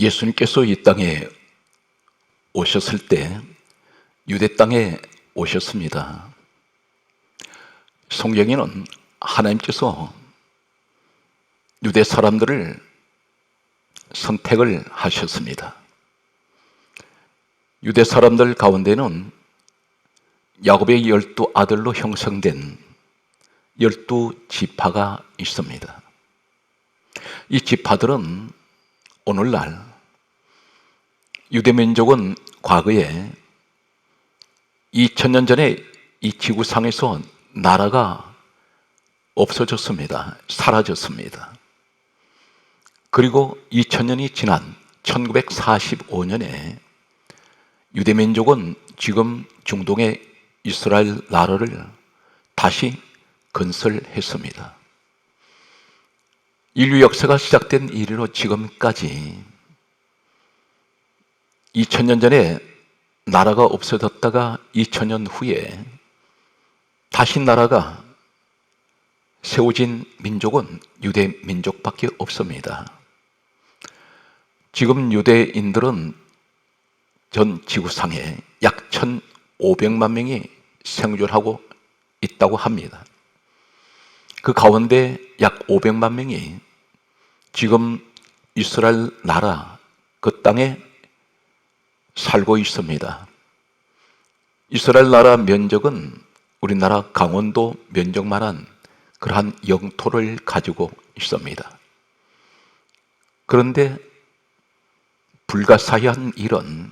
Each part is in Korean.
예수님께서 이 땅에 오셨을 때 유대 땅에 오셨습니다. 성경에는 하나님께서 유대 사람들을 선택을 하셨습니다. 유대 사람들 가운데는 야곱의 12아들로 형성된 12지파가 있습니다. 이 지파들은 오늘날 유대민족은 과거에 2000년 전에 이 지구상에서 나라가 없어졌습니다. 사라졌습니다. 그리고 2000년이 지난 1945년에 유대민족은 지금 중동의 이스라엘 나라를 다시 건설했습니다. 인류 역사가 시작된 이래로 지금까지 2000년 전에 나라가 없어졌다가 2000년 후에 다시 나라가 세워진 민족은 유대 민족밖에 없습니다. 지금 유대인들은 전 지구상에 약 1500만 명이 생존하고 있다고 합니다. 그 가운데 약 500만 명이 지금 이스라엘 나라 그 땅에 살고 있습니다. 이스라엘 나라 면적은 우리나라 강원도 면적만한 그러한 영토를 가지고 있습니다. 그런데 불가사의한 일은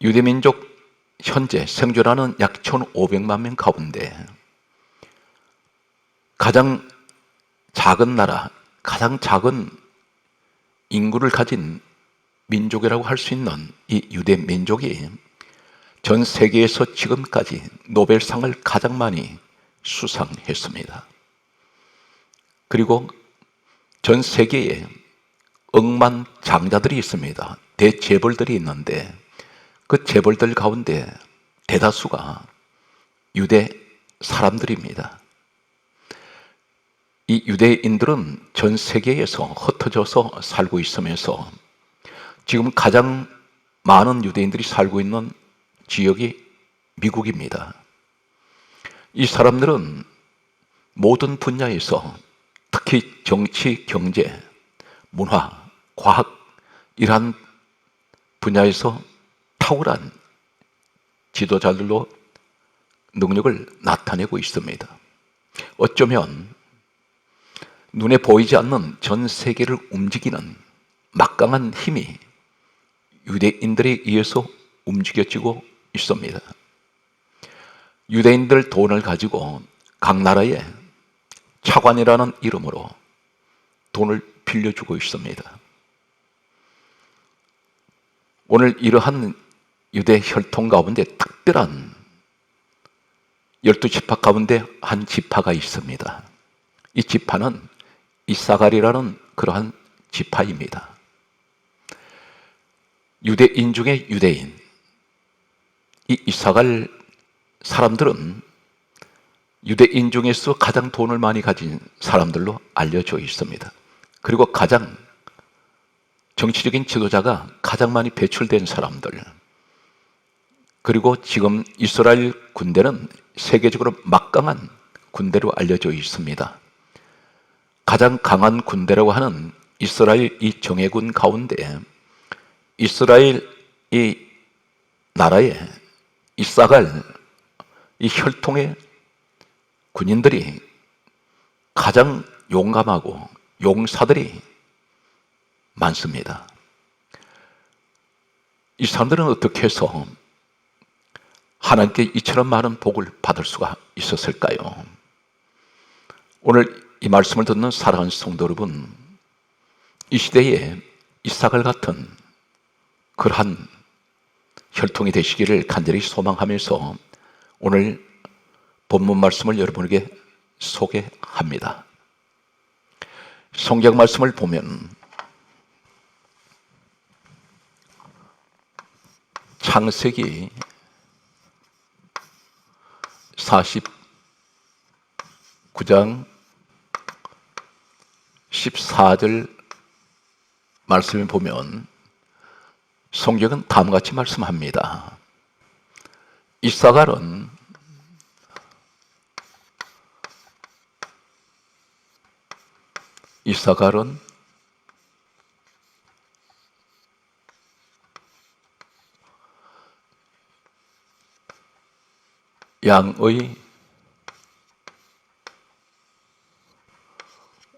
유대민족 현재 생존하는 약 1500만 명 가운데 가장 작은 나라, 가장 작은 인구를 가진 민족이라고 할 수 있는 이 유대 민족이 전 세계에서 지금까지 노벨상을 가장 많이 수상했습니다. 그리고 전 세계에 억만장자들이 있습니다. 대재벌들이 있는데 그 재벌들 가운데 대다수가 유대 사람들입니다. 이 유대인들은 전 세계에서 흩어져서 살고 있으면서 지금 가장 많은 유대인들이 살고 있는 지역이 미국입니다. 이 사람들은 모든 분야에서 특히 정치, 경제, 문화, 과학 이러한 분야에서 탁월한 지도자들로 능력을 나타내고 있습니다. 어쩌면 눈에 보이지 않는 전 세계를 움직이는 막강한 힘이 유대인들에 의해서 움직여지고 있습니다. 유대인들 돈을 가지고 각 나라에 차관이라는 이름으로 돈을 빌려주고 있습니다. 오늘 이러한 유대 혈통 가운데 특별한 12지파 가운데 한 지파가 있습니다. 이 지파는 이사갈이라는 그러한 지파입니다. 유대인 중에 유대인, 이 이사갈 사람들은 유대인 중에서 가장 돈을 많이 가진 사람들로 알려져 있습니다. 그리고 가장 정치적인 지도자가 가장 많이 배출된 사람들, 그리고 지금 이스라엘 군대는 세계적으로 막강한 군대로 알려져 있습니다. 가장 강한 군대라고 하는 이스라엘 이 정예군 가운데 이스라엘 이 나라에 이사갈 이 혈통의 군인들이 가장 용감하고 용사들이 많습니다. 이 사람들은 어떻게 해서 하나님께 이처럼 많은 복을 받을 수가 있었을까요? 오늘 이 말씀을 듣는 사랑하는 성도 여러분, 이 시대에 이사갈 같은 그러한 혈통이 되시기를 간절히 소망하면서 오늘 본문 말씀을 여러분에게 소개합니다. 성경 말씀을 보면 창세기 49장 14절 말씀을 보면 성경은 다음과 같이 말씀합니다. 이사갈은 양의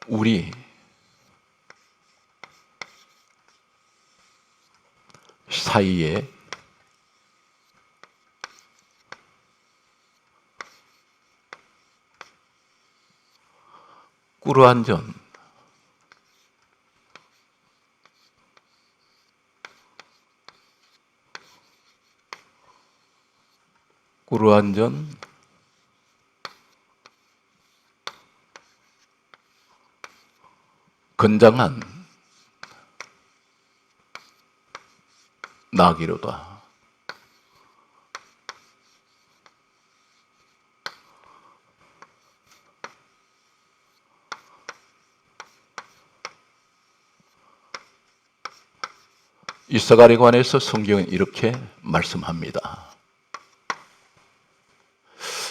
우리 사이에 꿇어앉은 건장한 나귀로다. 이사갈에 관해서 성경은 이렇게 말씀합니다.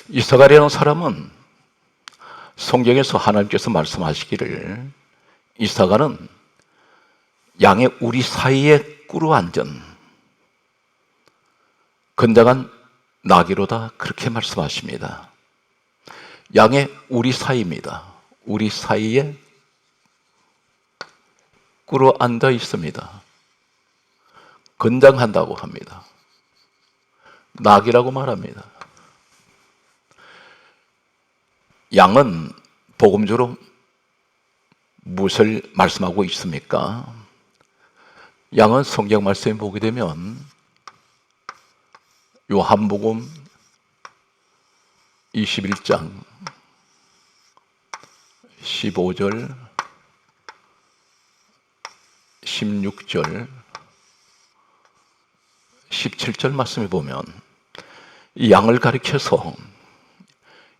이사갈이라는 사람은 성경에서 하나님께서 말씀하시기를 이사갈은 양의 우리 사이에 꿇어앉은 건장한 나귀로다, 그렇게 말씀하십니다. 양의 우리 사이입니다. 우리 사이에 꿇어앉아 있습니다. 건장한다고 합니다. 나귀라고 말합니다. 양은 복음적으로 무엇을 말씀하고 있습니까? 양은 성경 말씀에 보게 되면 요한복음 21장 15절 16절 17절 말씀에 보면 이 양을 가리켜서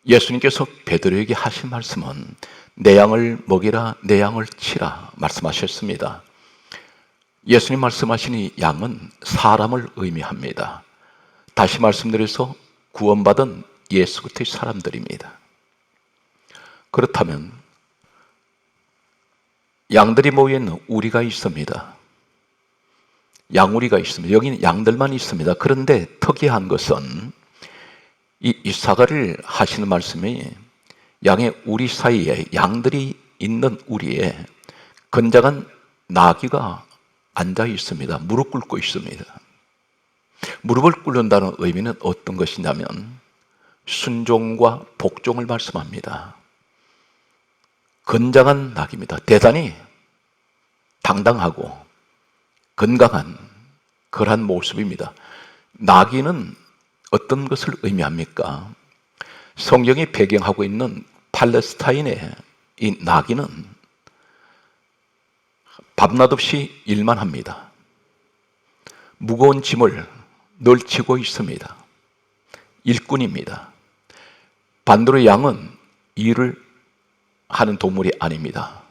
예수님께서 베드로에게 하신 말씀은 내 양을 먹이라, 내 양을 치라 말씀하셨습니다. 예수님 말씀하신 이 양은 사람을 의미합니다. 다시 말씀드려서 구원받은 예수 그리스도의 사람들입니다. 그렇다면 양들이 모여있는 우리가 있습니다. 양우리가 있습니다. 여기는 양들만 있습니다. 그런데 특이한 것은 이 이사갈을 하시는 말씀이 양의 우리 사이에, 양들이 있는 우리에 건장한 나귀가 앉아 있습니다. 무릎 꿇고 있습니다. 무릎을 꿇는다는 의미는 어떤 것이냐면 순종과 복종을 말씀합니다. 건장한 나귀입니다. 대단히 당당하고 건강한 그러한 모습입니다. 나귀는 어떤 것을 의미합니까? 성경이 배경하고 있는 팔레스타인의 이 나귀는 밤낮 없이 일만 합니다. 무거운 짐을 늘 지고 있습니다. 일꾼입니다. 반대로 양은 일을 하는 동물이 아닙니다.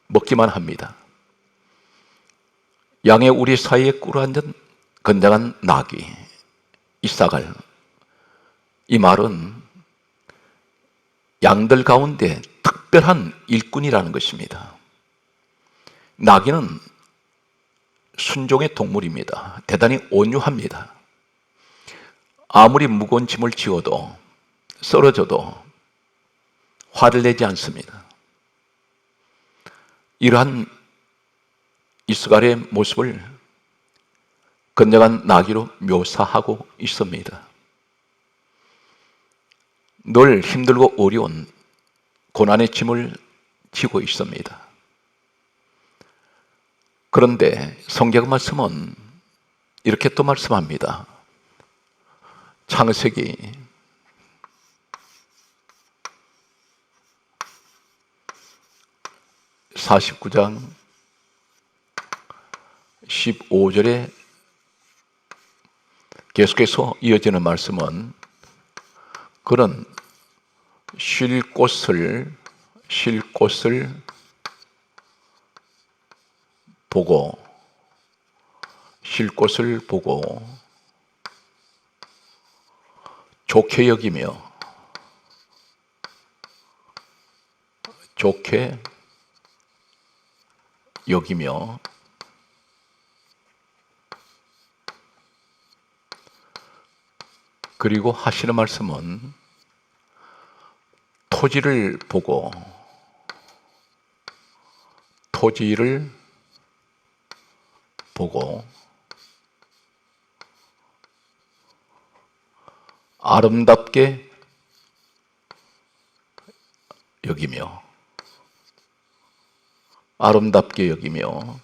먹기만 합니다. 양의 우리 사이에 꿇어앉은 건장한 나귀 이사갈, 이 말은 양들 가운데 특별한 일꾼이라는 것입니다. 나귀는 순종의 동물입니다. 대단히 온유합니다. 아무리 무거운 짐을 지어도 쓰러져도 화를 내지 않습니다. 이러한 이스라엘의 모습을 건장한 나귀로 묘사하고 있습니다. 늘 힘들고 어려운 고난의 짐을 지고 있습니다. 그런데 성경 말씀은 이렇게 또 말씀합니다. 창세기 49장 15절에 계속해서 이어지는 말씀은 그는 쉴 곳을 보고, 쉴 곳을 보고, 좋게 여기며, 좋게 여기며, 그리고 하시는 말씀은 토지를 보고, 토지를 보고, 아름답게 여기며, 아름답게 여기며,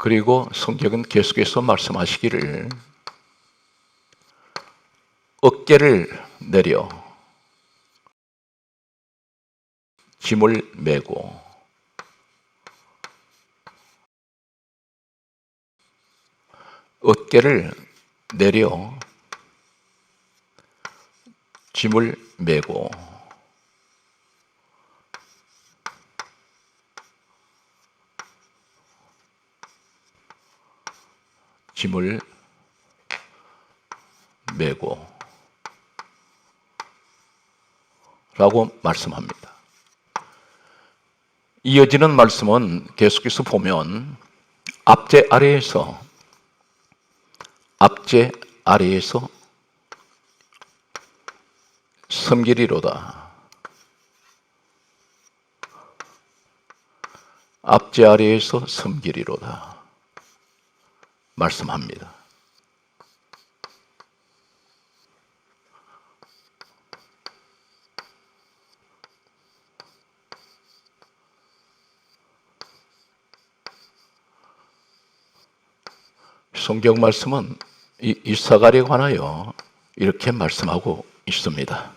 그리고 성경은 계속해서 말씀하시기를 어깨를 내려 짐을 메고, 어깨를 내려 짐을 메고, 짐을 메고 라고 말씀합니다. 이어지는 말씀은 계속해서 보면 앞제 아래에서 섬기리로다. 앞제 아래에서 섬기리로다 말씀합니다. 성경 말씀은 이 이사갈에 관하여 이렇게 말씀하고 있습니다.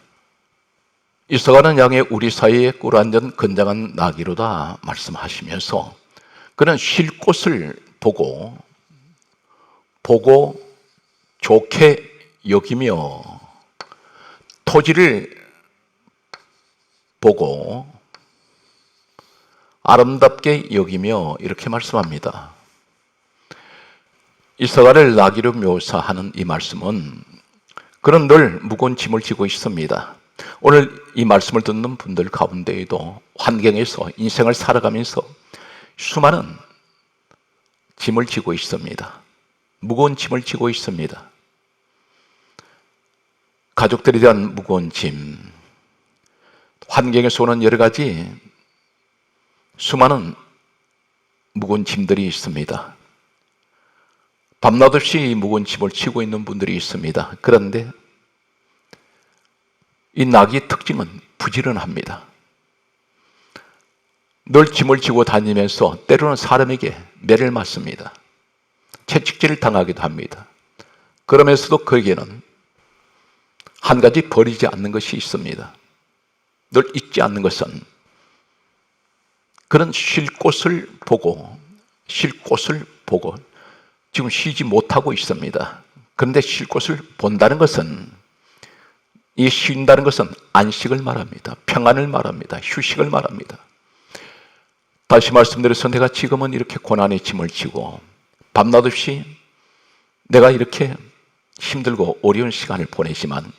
이사갈은 양의 우리 사이에 꿇어앉은 건장한 나귀로다 말씀하시면서 그는 쉴 곳을 보고 좋게 여기며 토지를 보고 아름답게 여기며 이렇게 말씀합니다. 이사갈을 나귀로 묘사하는 이 말씀은 그는 늘 무거운 짐을 지고 있습니다. 오늘 이 말씀을 듣는 분들 가운데에도 환경에서 인생을 살아가면서 수많은 짐을 지고 있습니다. 무거운 짐을 지고 있습니다. 가족들에 대한 무거운 짐, 환경에서 오는 여러 가지 수많은 무거운 짐들이 있습니다. 밤낮 없이 무거운 짐을 지고 있는 분들이 있습니다. 그런데 이 나귀의 특징은 부지런합니다. 늘 짐을 지고 다니면서 때로는 사람에게 매를 맞습니다. 채찍질을 당하기도 합니다. 그러면서도 그에게는 한 가지 버리지 않는 것이 있습니다. 늘 잊지 않는 것은 그는 쉴 곳을 보고 지금 쉬지 못하고 있습니다. 그런데 쉴 곳을 본다는 것은, 이 쉰다는 것은 안식을 말합니다. 평안을 말합니다. 휴식을 말합니다. 다시 말씀드려서 내가 지금은 이렇게 고난의 짐을 지고 밤낮 없이 내가 이렇게 힘들고 어려운 시간을 보내지만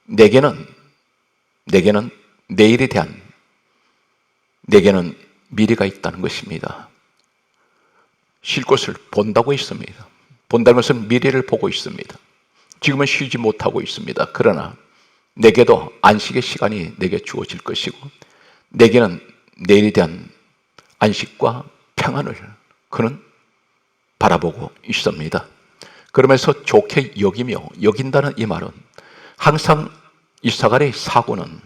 내게는 내일에 대한 미래가 있다는 것입니다. 쉴 곳을 본다고 했습니다. 본다는 것은 미래를 보고 있습니다. 지금은 쉬지 못하고 있습니다. 그러나 내게도 안식의 시간이 내게 주어질 것이고 내게는 내일에 대한 안식과 평안을 그는 바라보고 있습니다. 그러면서 좋게 여긴다는 이 말은 항상 이사갈의 사고는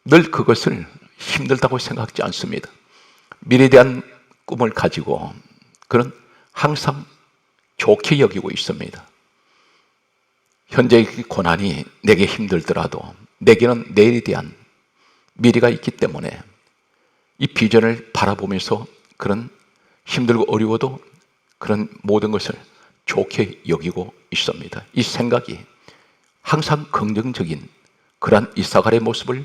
늘 그것을 힘들다고 생각하지 않습니다. 미래에 대한 꿈을 가지고 그는 항상 좋게 여기고 있습니다. 현재의 고난이 내게 힘들더라도 내게는 내일에 대한 미래가 있기 때문에 이 비전을 바라보면서 그는 힘들고 어려워도 그런 모든 것을 좋게 여기고 있습니다. 이 생각이 항상 긍정적인 그러한 이사갈의 모습을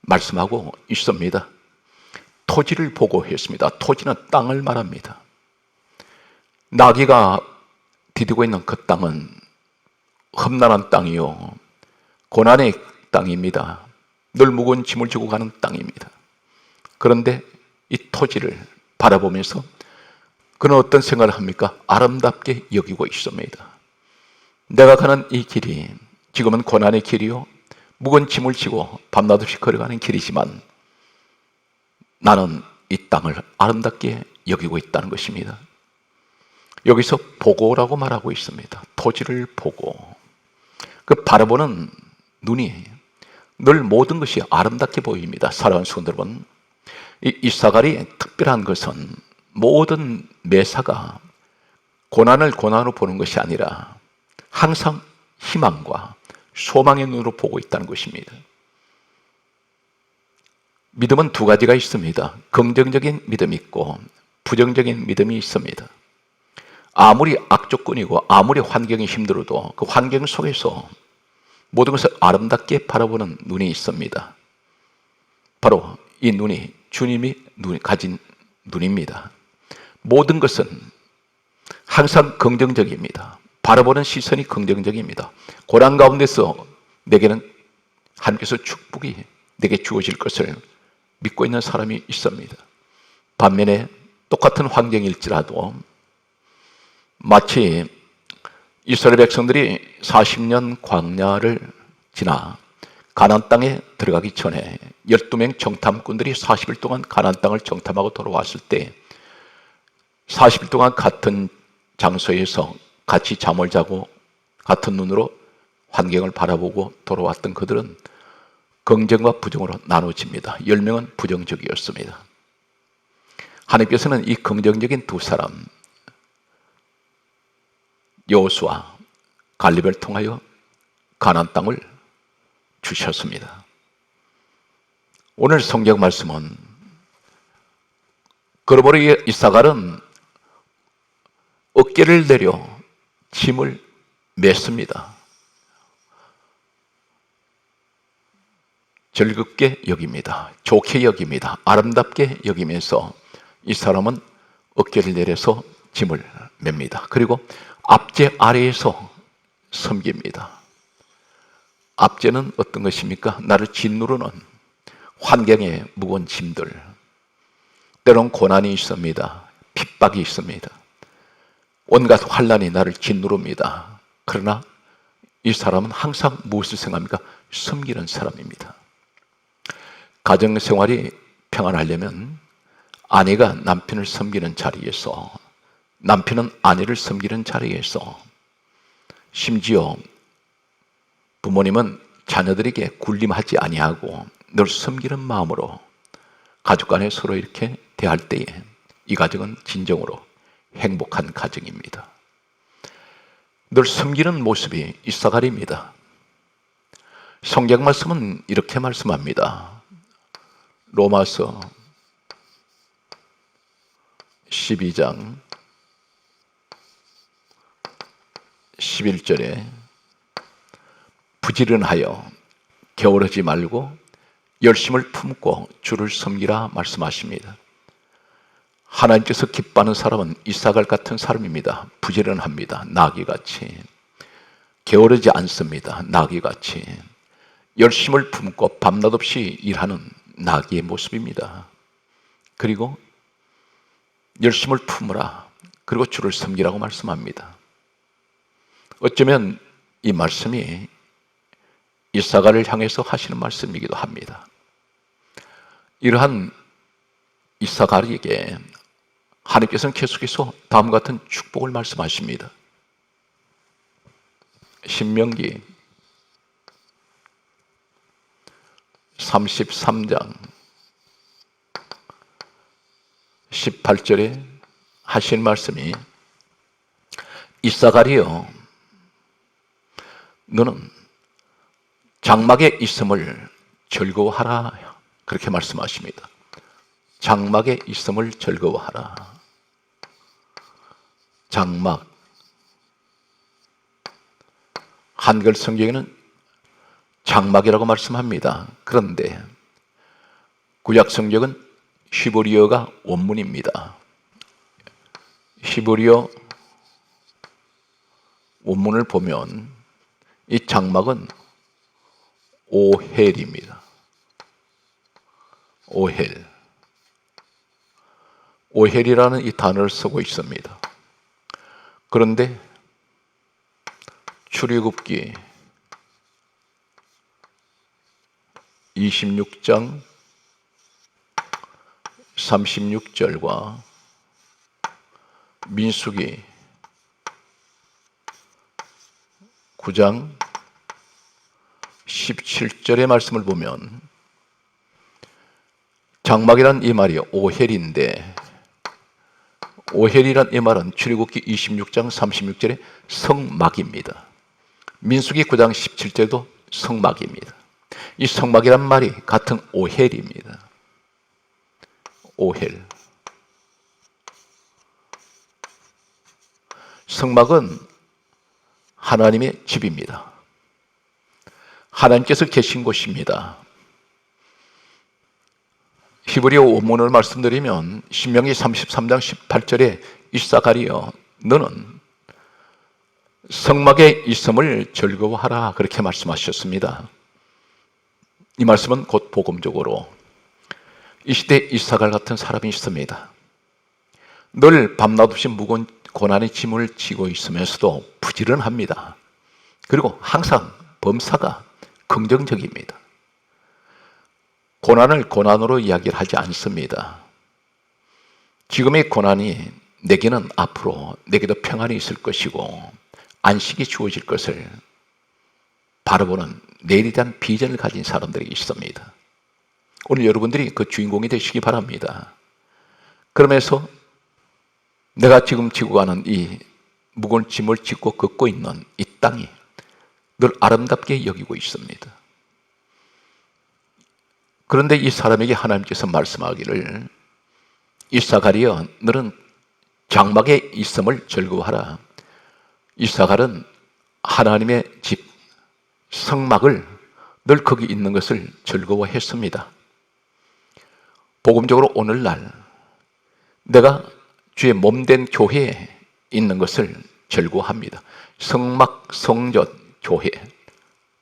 말씀하고 있습니다. 토지를 보고 했습니다. 토지는 땅을 말합니다. 나귀가 디디고 있는 그 땅은 험난한 땅이요, 고난의 땅입니다. 늘 무거운 짐을 지고 가는 땅입니다. 그런데 이 토지를 바라보면서 그는 어떤 생각을 합니까? 아름답게 여기고 있습니다. 내가 가는 이 길이 지금은 고난의 길이요, 무거운 짐을 지고 밤낮 없이 걸어가는 길이지만 나는 이 땅을 아름답게 여기고 있다는 것입니다. 여기서 보고라고 말하고 있습니다. 토지를 보고. 그 바라보는 눈이 늘 모든 것이 아름답게 보입니다. 사랑하는 성도 여러분, 이 이사갈이 특별한 것은 모든 매사가 고난을 고난으로 보는 것이 아니라 항상 희망과 소망의 눈으로 보고 있다는 것입니다. 믿음은 두 가지가 있습니다. 긍정적인 믿음이 있고 부정적인 믿음이 있습니다. 아무리 악조건이고 아무리 환경이 힘들어도 그 환경 속에서 모든 것을 아름답게 바라보는 눈이 있습니다. 바로 이 눈이 주님이 가진 눈입니다. 모든 것은 항상 긍정적입니다. 바라보는 시선이 긍정적입니다. 고난 가운데서 내게는 하나님께서 축복이 내게 주어질 것을 믿고 있는 사람이 있습니다. 반면에 똑같은 환경일지라도 마치 이스라엘 백성들이 40년 광야를 지나 가나안 땅에 들어가기 전에 12명 정탐꾼들이 40일 동안 가나안 땅을 정탐하고 돌아왔을 때 40일 동안 같은 장소에서 같이 잠을 자고 같은 눈으로 환경을 바라보고 돌아왔던 그들은 긍정과 부정으로 나눠집니다. 10명은 부정적이었습니다. 하나님께서는 이 긍정적인 두 사람 여호수아, 갈렙을 통하여 가나안 땅을 주셨습니다. 오늘 성경 말씀은 그러므로 이사갈은 어깨를 내려 짐을 맸습니다. 즐겁게 여깁니다. 좋게 여깁니다. 아름답게 여기면서 이 사람은 어깨를 내려서 짐을 맵니다. 그리고 앞제 아래에서 섬깁니다. 앞제는 어떤 것입니까? 나를 짓누르는 환경의 무거운 짐들, 때론 고난이 있습니다. 핍박이 있습니다. 온갖 환난이 나를 짓누릅니다. 그러나 이 사람은 항상 무엇을 생각합니까? 섬기는 사람입니다. 가정생활이 평안하려면 아내가 남편을 섬기는 자리에서, 남편은 아내를 섬기는 자리에서, 심지어 부모님은 자녀들에게 군림하지 아니하고 늘 섬기는 마음으로 가족 간에 서로 이렇게 대할 때에 이 가정은 진정으로 행복한 가정입니다. 늘 섬기는 모습이 이사갈입니다. 성경 말씀은 이렇게 말씀합니다. 로마서 12장 11절에 부지런하여 게으르지 말고 열심을 품고 주를 섬기라 말씀하십니다. 하나님께서 기뻐하는 사람은 이사갈 같은 사람입니다. 부지런합니다. 나귀같이. 게으르지 않습니다. 나귀같이. 열심을 품고 밤낮 없이 일하는 나귀의 모습입니다. 그리고 열심을 품으라. 그리고 주를 섬기라고 말씀합니다. 어쩌면 이 말씀이 이사갈을 향해서 하시는 말씀이기도 합니다. 이러한 이사갈에게 하나님께서는 계속해서 다음과 같은 축복을 말씀하십니다. 신명기 33장 18절에 하신 말씀이 이사갈이여 너는 장막에 있음을 즐거워하라 그렇게 말씀하십니다. 장막에 있음을 즐거워하라. 장막. 한글 성경에는 장막이라고 말씀합니다. 그런데 구약 성경은 히브리어가 원문입니다. 히브리어 원문을 보면 이 장막은 오헬입니다. 오헬. 오헬이라는 이 단어를 쓰고 있습니다. 그런데 출애굽기 26장 36절과 민수기 9장 17절의 말씀을 보면 장막이란 이 말이 오헬인데, 오헬이란 이 말은 출애굽기 26장 36절의 성막입니다. 민수기 9장 17절도 성막입니다. 이 성막이란 말이 같은 오헬입니다. 오헬. 성막은 하나님의 집입니다. 하나님께서 계신 곳입니다. 히브리어 원문을 말씀드리면 신명기 33장 18절에 이사가리여 너는 성막에 있음을 즐거워하라 그렇게 말씀하셨습니다. 이 말씀은 곧 복음적으로 이 시대에 이사갈 같은 사람이 있습니다. 늘 밤낮 없이 무거운 고난의 짐을 지고 있으면서도 부지런합니다. 그리고 항상 범사가 긍정적입니다. 고난을 고난으로 이야기를 하지 않습니다. 지금의 고난이 내게는 앞으로 내게도 평안이 있을 것이고 안식이 주어질 것을 바라보는 내일에 대한 비전을 가진 사람들이 있습니다. 오늘 여러분들이 그 주인공이 되시기 바랍니다. 그러면서 내가 지금 지고 가는 이 무거운 짐을 짓고 걷고 있는 이 땅이 늘 아름답게 여기고 있습니다. 그런데 이 사람에게 하나님께서 말씀하기를 이사가리여 너는 장막에 있음을 즐거워하라. 이사갈은 하나님의 집 성막을 늘 거기 있는 것을 즐거워했습니다. 복음적으로 오늘날 내가 주의 몸된 교회에 있는 것을 즐거워합니다. 성막, 성전, 교회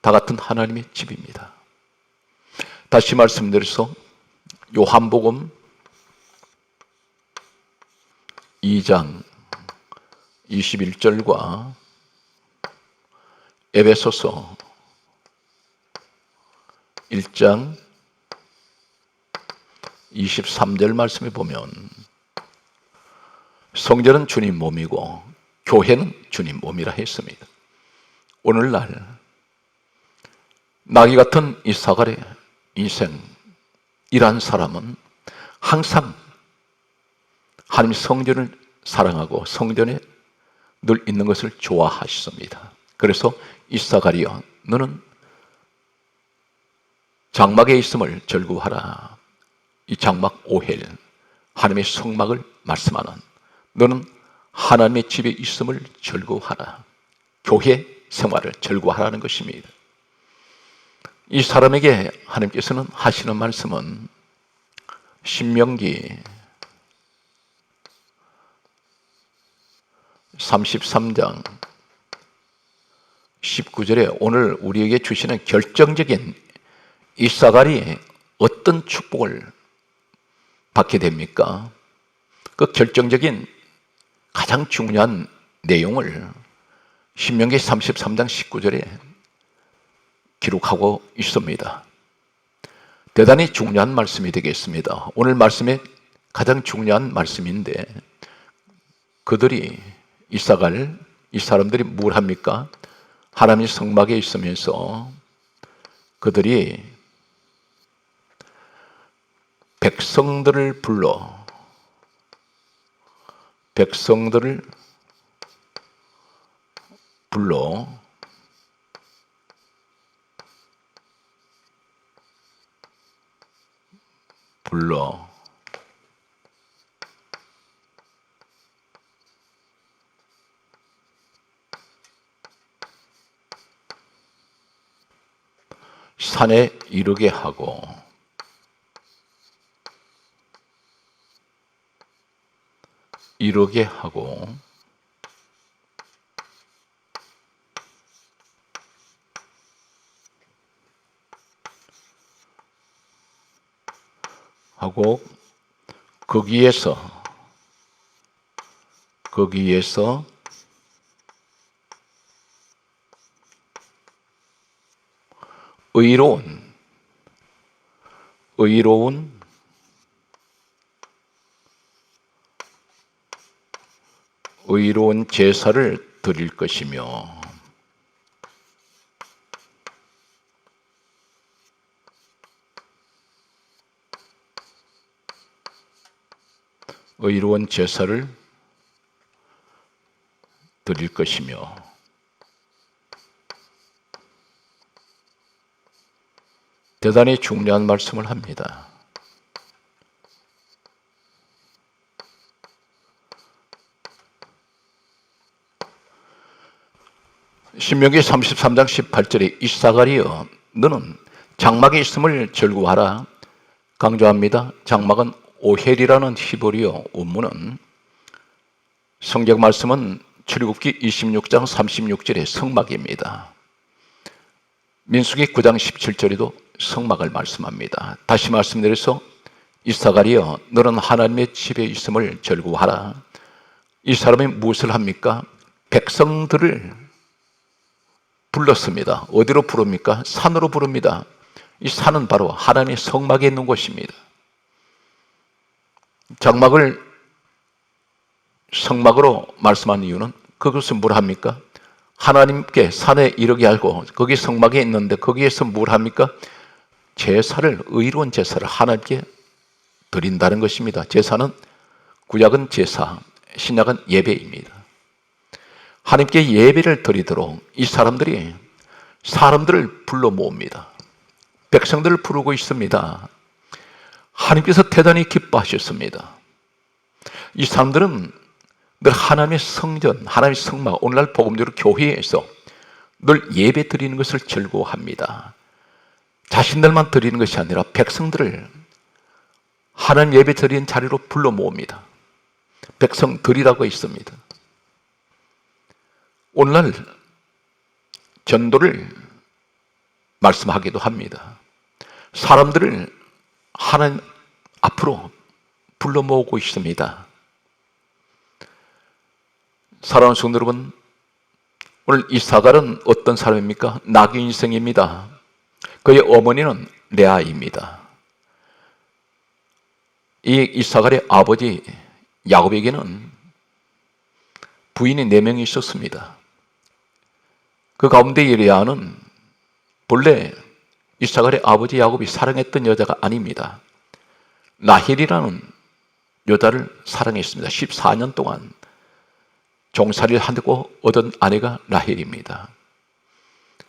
다 같은 하나님의 집입니다. 다시 말씀드려서 요한복음 2장 21절과 에베소서 1장 23절 말씀에 보면 성전은 주님 몸이고 교회는 주님 몸이라 했습니다. 오늘날 나귀 같은 이사갈의 인생이란 사람은 항상 하나님 성전을 사랑하고 성전에 늘 있는 것을 좋아하셨습니다. 그래서 이사갈이여 너는 장막에 있음을 즐거워하라. 이 장막 오헬 하나님의 성막을 말씀하는 너는 하나님의 집에 있음을 즐거워하라. 교회 생활을 즐거워하라는 것입니다. 이 사람에게 하나님께서는 하시는 말씀은 신명기 33장 19절에 오늘 우리에게 주시는 결정적인 이사갈이 어떤 축복을 받게 됩니까? 그 결정적인 가장 중요한 내용을 신명기 33장 19절에 기록하고 있습니다. 대단히 중요한 말씀이 되겠습니다. 오늘 말씀에 가장 중요한 말씀인데 그들이 이사갈 이 사람들이 뭘 합니까? 하나님의 성막에 있으면서 그들이 백성들을 불러 산에 이르게 하고 이르게 하고 거기에서 의로운 제사를 드릴 것이며 의로운 제사를 드릴 것이며 대단히 중요한 말씀을 합니다. 신명기 33장 18절에 이사가리여 너는 장막에 있음을 즐거워하라. 강조합니다. 장막은 오헬이라는 히브리어 원문은 성경 말씀은 출애굽기 26장 36절의 성막입니다. 민수기 9장 17절에도 성막을 말씀합니다. 다시 말씀드려서 이사가리여 너는 하나님의 집에 있음을 즐거워하라. 이 사람이 무엇을 합니까? 백성들을 불렀습니다. 어디로 부릅니까? 산으로 부릅니다. 이 산은 바로 하나님의 성막에 있는 곳입니다. 장막을 성막으로 말씀한 이유는 그것은 뭘 합니까? 하나님께 산에 이르게 하고 거기 성막에 있는데 거기에서 뭘 합니까? 제사를, 의로운 제사를 하나님께 드린다는 것입니다. 제사는 구약은 제사, 신약은 예배입니다. 하나님께 예배를 드리도록 이 사람들이 사람들을 불러 모읍니다. 백성들을 부르고 있습니다. 하나님께서 대단히 기뻐하셨습니다. 이 사람들은 늘 하나님의 성전, 하나님의 성막, 오늘날 복음대로 교회에서 늘 예배 드리는 것을 즐거워합니다. 자신들만 드리는 것이 아니라 백성들을 하나님 예배 드리는 자리로 불러 모읍니다. 백성들이라고 있습니다. 오늘날 전도를 말씀하기도 합니다. 사람들을 하나님 앞으로 불러 모으고 있습니다. 사랑하는 성도 여러분, 오늘 이사갈은 어떤 사람입니까? 나귀 인생입니다. 그의 어머니는 레아입니다. 이 이사갈의 아버지 야곱에게는 부인이 4명이 있었습니다. 그 가운데 이 레아는 본래 이사갈의 아버지 야곱이 사랑했던 여자가 아닙니다. 라헬이라는 여자를 사랑했습니다. 14년 동안 종살이를 하고 얻은 아내가 라헬입니다.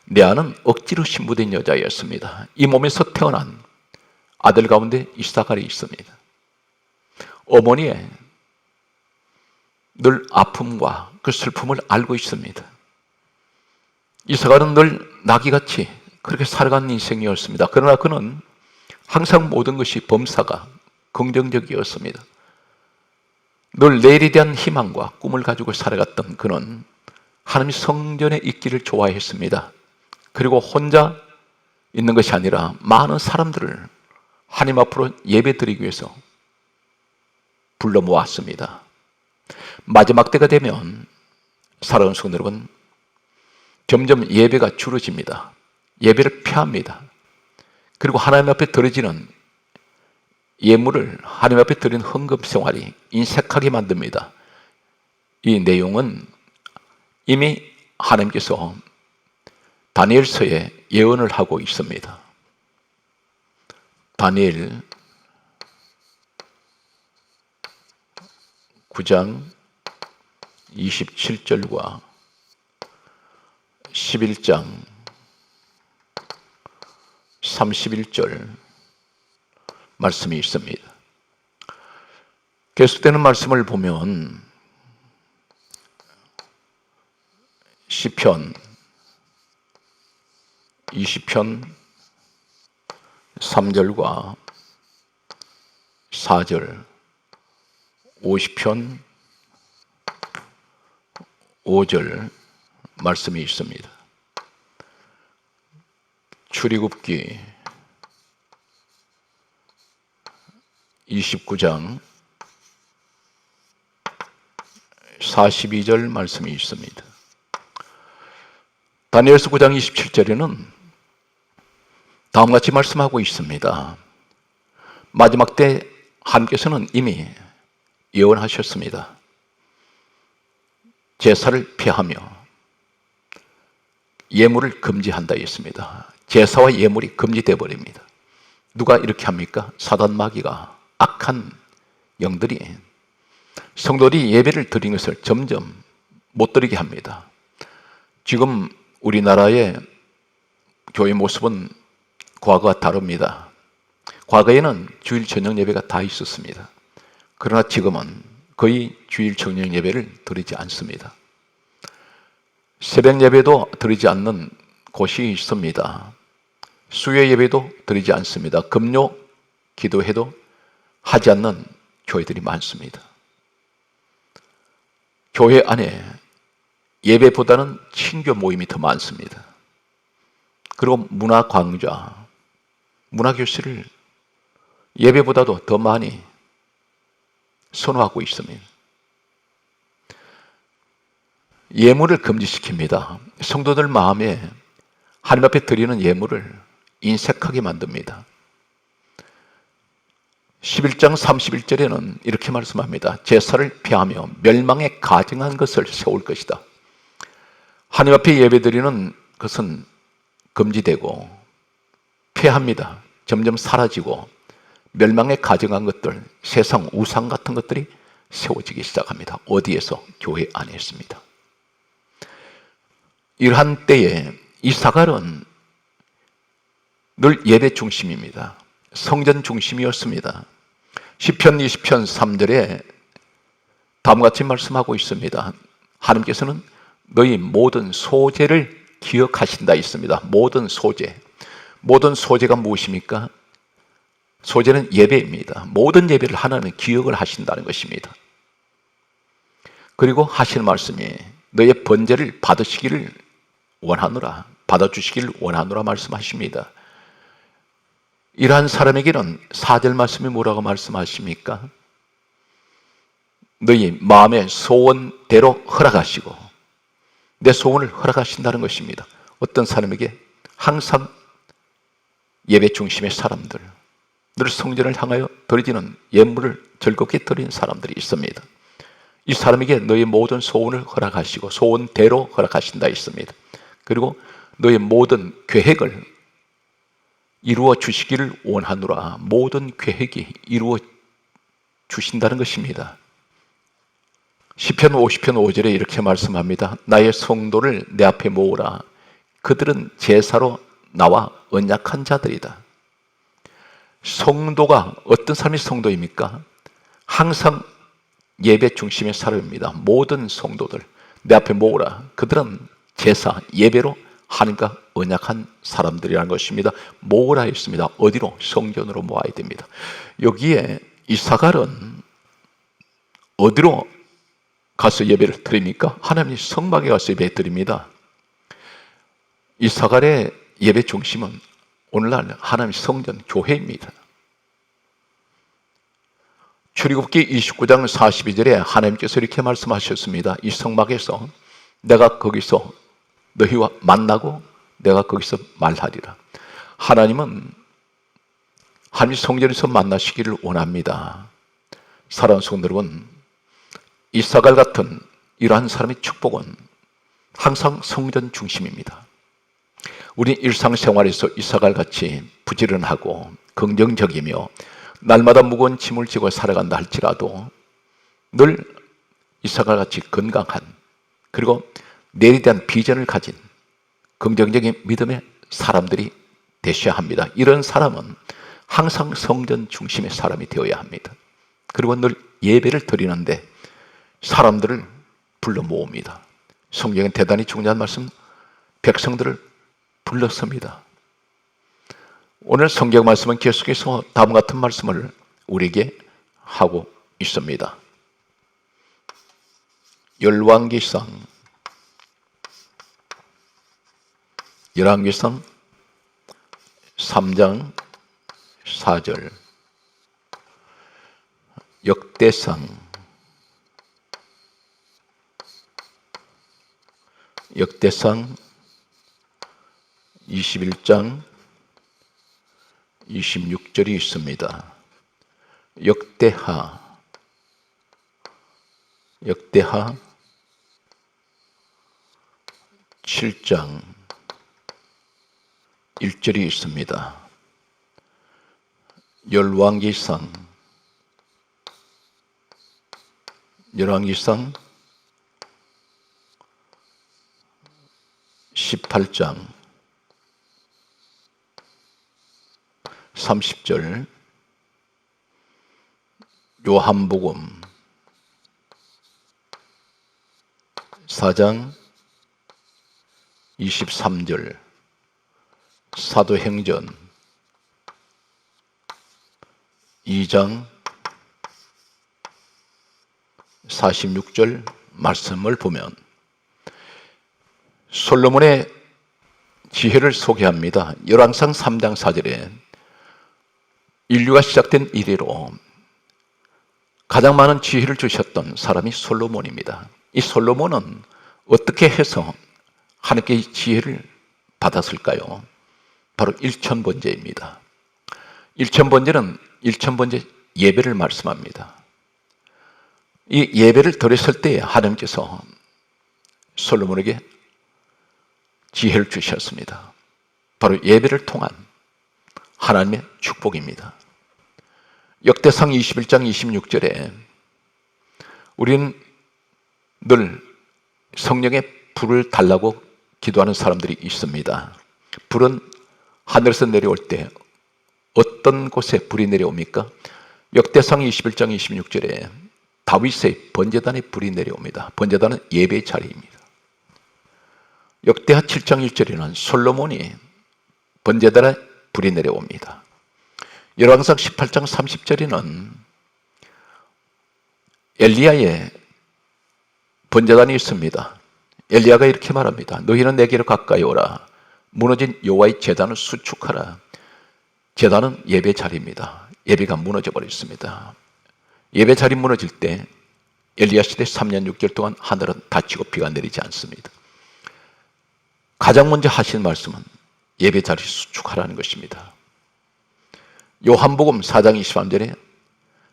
레아는 억지로 신부된 여자였습니다. 이 몸에서 태어난 아들 가운데 이사갈이 있습니다. 어머니의 늘 아픔과 그 슬픔을 알고 있습니다. 이사갈은 늘 나귀같이 그렇게 살아가는 인생이었습니다. 그러나 그는 항상 모든 것이 범사가 긍정적이었습니다. 늘 내일에 대한 희망과 꿈을 가지고 살아갔던 그는 하나님의 성전에 있기를 좋아했습니다. 그리고 혼자 있는 것이 아니라 많은 사람들을 하나님 앞으로 예배드리기 위해서 불러 모았습니다. 마지막 때가 되면 사랑하는 성도 여러분, 점점 예배가 줄어집니다. 예배를 피합니다. 그리고 하나님 앞에 드려지는 예물을 하나님 앞에 드리는 헌금 생활이 인색하게 만듭니다. 이 내용은 이미 하나님께서 다니엘서에 예언을 하고 있습니다. 다니엘 9장 27절과 11장 31절 말씀이 있습니다. 계속되는 말씀을 보면 시편 20편 3절과 4절, 50편 5절 말씀이 있습니다. 출애굽기 29장 42절 말씀이 있습니다. 다니엘서 9장 27절에는 다음같이 말씀하고 있습니다. 마지막 때 하나님께서는 이미 예언하셨습니다. 제사를 폐하며 예물을 금지한다 했습니다. 제사와 예물이 금지되어 버립니다. 누가 이렇게 합니까? 사단 마귀가, 악한 영들이 성도들이 예배를 드리는 것을 점점 못 드리게 합니다. 지금 우리나라의 교회 모습은 과거와 다릅니다. 과거에는 주일 저녁 예배가 다 있었습니다. 그러나 지금은 거의 주일 저녁 예배를 드리지 않습니다. 새벽 예배도 드리지 않는 곳이 있습니다. 수요 예배도 드리지 않습니다. 금요 기도회도 하지 않는 교회들이 많습니다. 교회 안에 예배보다는 친교 모임이 더 많습니다. 그리고 문화 강좌, 문화 교실을 예배보다도 더 많이 선호하고 있습니다. 예물을 금지시킵니다. 성도들 마음에 하나님 앞에 드리는 예물을 인색하게 만듭니다. 11장 31절에는 이렇게 말씀합니다. 제사를 폐하며 멸망에 가증한 것을 세울 것이다. 하나님 앞에 예배드리는 것은 금지되고 폐합니다. 점점 사라지고 멸망에 가증한 것들, 세상 우상 같은 것들이 세워지기 시작합니다. 어디에서? 교회 안에 있습니다. 이러한 때에 이사갈은 늘 예배 중심입니다. 성전 중심이었습니다. 시편 20편 3절에 다음과 같이 말씀하고 있습니다. 하나님께서는 너희 모든 소재를 기억하신다 있습니다. 모든 소재. 모든 소재가 무엇입니까? 소재는 예배입니다. 모든 예배를 하나님은 기억을 하신다는 것입니다. 그리고 하시는 말씀이 너의 번제를 받으시기를 원하노라, 받아주시기를 원하노라 말씀하십니다. 이러한 사람에게는 4절 말씀이 뭐라고 말씀하십니까? 너희 마음의 소원대로 허락하시고 내 소원을 허락하신다는 것입니다. 어떤 사람에게 항상 예배 중심의 사람들, 늘 성전을 향하여 드리지는 예물을 즐겁게 드리는 사람들이 있습니다. 이 사람에게 너의 모든 소원을 허락하시고 소원대로 허락하신다 있습니다. 그리고 너의 모든 계획을 이루어 주시기를 원하노라. 모든 계획이 이루어 주신다는 것입니다. 시편 50편 5절에 이렇게 말씀합니다. 나의 성도를 내 앞에 모으라. 그들은 제사로 나와 언약한 자들이다. 성도가 어떤 사람이 성도입니까? 항상 예배 중심의 사람입니다. 모든 성도들 내 앞에 모으라. 그들은 제사, 예배로 하나님과 언약한 사람들이라는 것입니다. 모으라 했습니다. 어디로? 성전으로 모아야 됩니다. 여기에 이사갈은 어디로 가서 예배를 드립니까? 하나님 성막에 가서 예배 드립니다. 이사갈의 예배 중심은 오늘날 하나님 성전 교회입니다. 출애굽기 29장 42절에 하나님께서 이렇게 말씀하셨습니다. 이 성막에서 내가 거기서 너희와 만나고 내가 거기서 말하리라. 하나님은 하나님 성전에서 만나시기를 원합니다. 사랑하는 성도 여러분, 이사갈 같은 이러한 사람의 축복은 항상 성전 중심입니다. 우리 일상생활에서 이사갈 같이 부지런하고 긍정적이며 날마다 무거운 짐을 지고 살아간다 할지라도 늘 이사갈 같이 건강한, 그리고 내일에 대한 비전을 가진 긍정적인 믿음의 사람들이 되셔야 합니다. 이런 사람은 항상 성전 중심의 사람이 되어야 합니다. 그리고 늘 예배를 드리는데 사람들을 불러 모읍니다. 성경은 대단히 중요한 말씀, 백성들을 불렀습니다. 오늘 성경 말씀은 계속해서 다음과 같은 말씀을 우리에게 하고 있습니다. 열왕기상 3장 4절, 역대상 21장 26절이 있습니다. 역대하 7장 1절이 있습니다. 열왕기상 18장 30절, 요한복음 4장 23절, 사도행전 2장 46절 말씀을 보면 솔로몬의 지혜를 소개합니다. 열왕상 3장 4절에 인류가 시작된 이래로 가장 많은 지혜를 주셨던 사람이 솔로몬입니다. 이 솔로몬은 어떻게 해서 하나님께 지혜를 받았을까요? 바로 일천번제입니다. 일천번제는 일천번제 예배를 말씀합니다. 이 예배를 드렸을 때 하나님께서 솔로몬에게 지혜를 주셨습니다. 바로 예배를 통한 하나님의 축복입니다. 역대상 21장 26절에 우리는 늘 성령의 불을 달라고 기도하는 사람들이 있습니다. 불은 하늘에서 내려올 때 어떤 곳에 불이 내려옵니까? 역대상 21장 26절에 다윗의 번제단에 불이 내려옵니다. 번제단은 예배의 자리입니다. 역대하 7장 1절에는 솔로몬이 번제단에 불이 내려옵니다. 열왕상 18장 30절에는 엘리야의 번제단이 있습니다. 엘리야가 이렇게 말합니다. 너희는 내게로 가까이 오라. 무너진 여호와의 제단을 수축하라. 제단은 예배 자리입니다. 예배가 무너져 버렸습니다. 예배 자리 무너질 때 엘리야 시대 3년 6개월 동안 하늘은 닫히고 비가 내리지 않습니다. 가장 먼저 하신 말씀은 예배 자리 수축하라는 것입니다. 요한복음 4장 23절에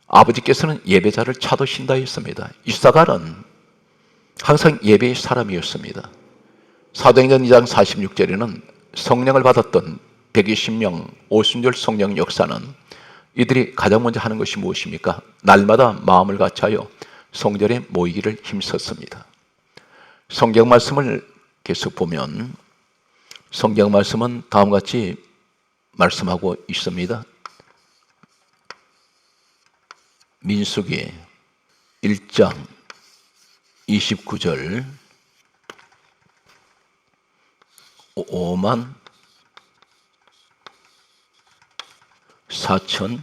아버지께서는 예배자를 찾으신다 했습니다. 이사갈은 항상 예배의 사람이었습니다. 사도행전 2장 46절에는 성령을 받았던 120명 오순절 성령 역사는 이들이 가장 먼저 하는 것이 무엇입니까? 날마다 마음을 같이하여 성전에 모이기를 힘썼습니다. 성경 말씀을 계속 보면 성경 말씀은 다음과 같이 말씀하고 있습니다. 민수기 1장 29절 5만 4천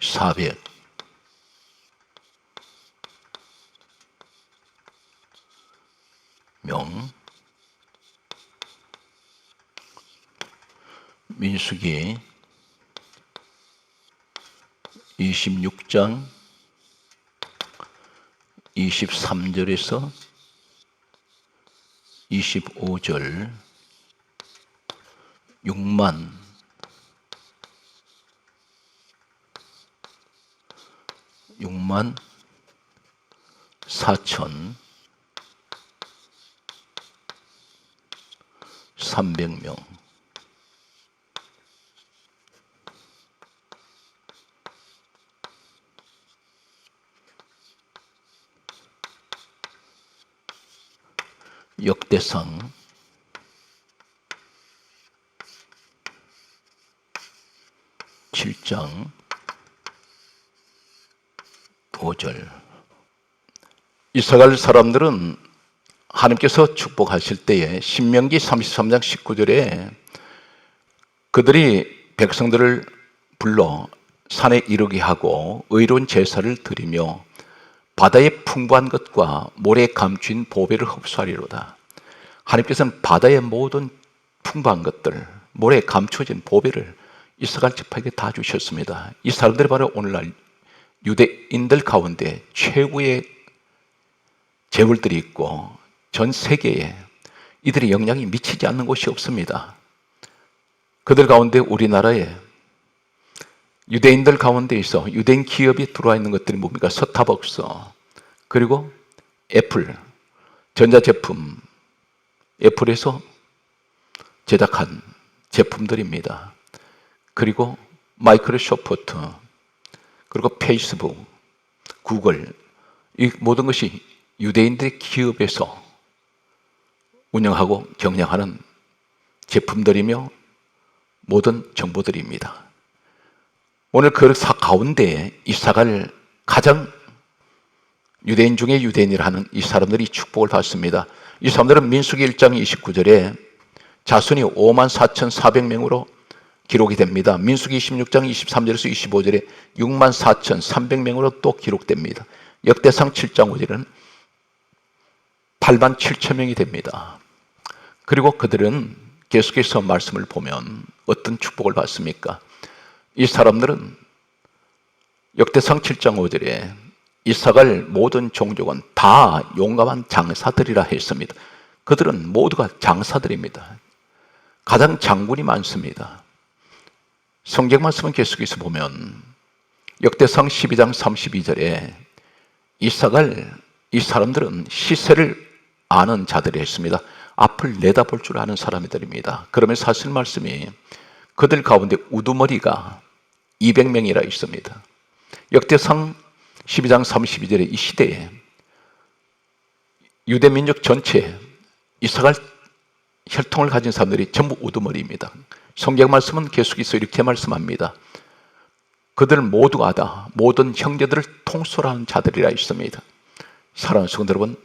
400 명. 민수기 26장 23절에서 25절 6만 4천 300명. 역대상 7장 5절. 이스라엘 사람들은 하나님께서 축복하실 때에 신명기 33장 19절에 그들이 백성들을 불러 산에 이르게 하고 의로운 제사를 드리며 바다의 풍부한 것과 모래에 감추인 보배를 흡수하리로다. 하나님께서는 바다의 모든 풍부한 것들, 모래에 감추어진 보배를 이스라엘 지파에게 다 주셨습니다. 이 사람들이 바로 오늘날 유대인들 가운데 최고의 재물들이 있고 전 세계에 이들의 영향이 미치지 않는 곳이 없습니다. 그들 가운데 우리나라에 유대인들 가운데 있어 유대인 기업이 들어와 있는 것들이 뭡니까? 스타벅스, 그리고 애플, 전자제품, 애플에서 제작한 제품들입니다. 그리고 마이크로소프트, 그리고 페이스북, 구글, 이 모든 것이 유대인들의 기업에서 운영하고 경영하는 제품들이며 모든 정보들입니다. 오늘 그 가운데 이사갈 가장 유대인 중에 유대인이라 하는 이 사람들이 축복을 받습니다. 이 사람들은 민수기 1장 29절에 자손이 54,400명으로 기록이 됩니다. 민수기 26장 23절에서 25절에 64,300명으로 또 기록됩니다. 역대상 7장 5절에는 87,000명이 됩니다. 그리고 그들은 계속해서 말씀을 보면 어떤 축복을 받습니까? 이 사람들은 역대상 7장 5절에 이사갈 모든 종족은 다 용감한 장사들이라 했습니다. 그들은 모두가 장사들입니다. 가장 장군이 많습니다. 성경 말씀은 계속해서 보면 역대상 12장 32절에 이사갈 이 사람들은 시세를 아는 자들이 했습니다. 앞을 내다볼 줄 아는 사람들입니다. 그러면 사실 말씀이 그들 가운데 우두머리가 200명이라 있습니다. 역대상 12장 32절에 이 시대에 유대민족 전체 이사갈 혈통을 가진 사람들이 전부 우두머리입니다. 성경 말씀은 계속해서 이렇게 말씀합니다. 그들 모두가 다 모든 형제들을 통솔하는 자들이라 있습니다. 사랑하는 성도 여러분,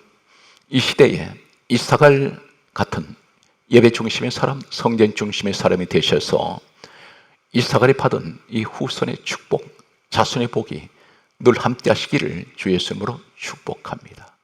이 시대에 이사갈 같은 예배 중심의 사람, 성전 중심의 사람이 되셔서 이사갈이 받은 이 후손의 축복, 자손의 복이 늘 함께 하시기를 주 예수 이름으로 축복합니다.